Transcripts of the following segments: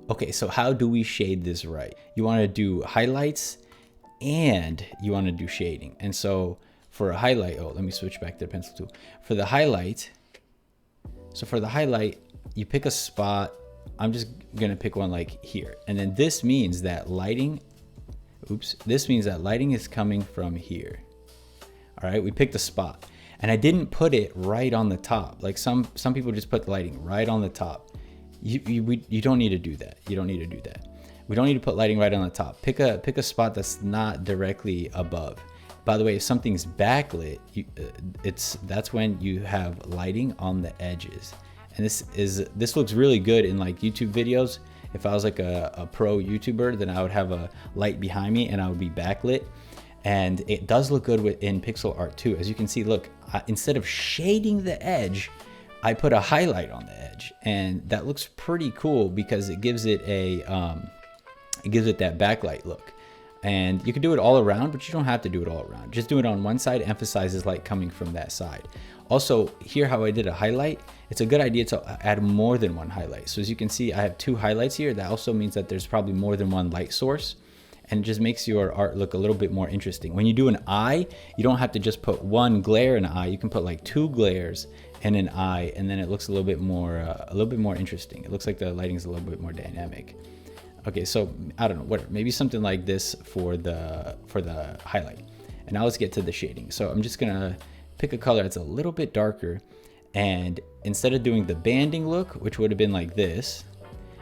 Okay, so how do we shade this right? You want to do highlights and you want to do shading. And so for a highlight, oh, let me switch back to the pencil tool. For the highlight, you pick a spot. I'm just gonna pick one like here. And then this means that lighting, this means that lighting is coming from here. All right, we picked a spot. And I didn't put it right on the top. Like some people just put the lighting right on the top. You don't need to do that. You don't need to do that. We don't need to put lighting right on the top. Pick a spot that's not directly above. By the way, if something's backlit, that's when you have lighting on the edges. And this looks really good in like YouTube videos. If I was like a pro YouTuber, then I would have a light behind me and I would be backlit. And it does look good in pixel art too. As you can see, look, instead of shading the edge, I put a highlight on the edge, and that looks pretty cool because it gives it that backlight look. And you can do it all around, but you don't have to do it all around. Just do it on one side, emphasizes light coming from that side. Also, here how I did a highlight, it's a good idea to add more than one highlight. So as you can see, I have 2 highlights here. That also means that there's probably more than one light source, and it just makes your art look a little bit more interesting. When you do an eye, you don't have to just put one glare in an eye. You can put like 2 glares in an eye, and then it looks a little bit more interesting. It looks like the lighting is a little bit more dynamic. Okay, so I don't know, whatever. Maybe something like this for the highlight. And now let's get to the shading. So I'm just gonna pick a color that's a little bit darker, and instead of doing the banding look, which would have been like this,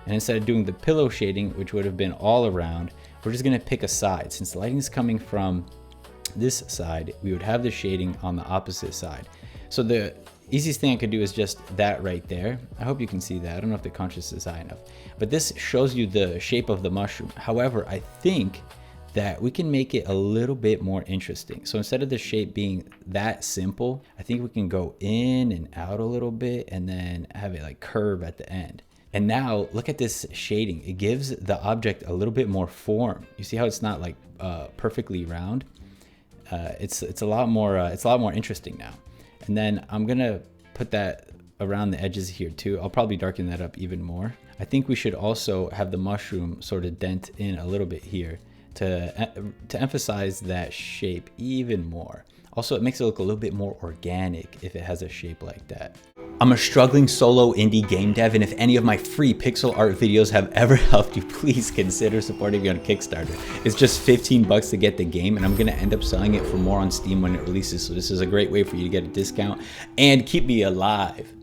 and instead of doing the pillow shading, which would have been all around, we're just gonna pick a side. Since the lighting is coming from this side, we would have the shading on the opposite side. So the easiest thing I could do is just that right there. I hope you can see that. I don't know if the contrast is high enough, but this shows you the shape of the mushroom. However, I think that we can make it a little bit more interesting. So instead of the shape being that simple, I think we can go in and out a little bit and then have it like curve at the end. And now look at this shading. It gives the object a little bit more form. You see how it's not like perfectly round? It's a lot more interesting now. And then I'm gonna put that around the edges here too. I'll probably darken that up even more. I think we should also have the mushroom sort of dent in a little bit here to emphasize that shape even more. Also, it makes it look a little bit more organic if it has a shape like that. I'm a struggling solo indie game dev, and if any of my free pixel art videos have ever helped you, please consider supporting me on Kickstarter. It's just 15 bucks to get the game, and I'm gonna end up selling it for more on Steam when it releases. So this is a great way for you to get a discount and keep me alive.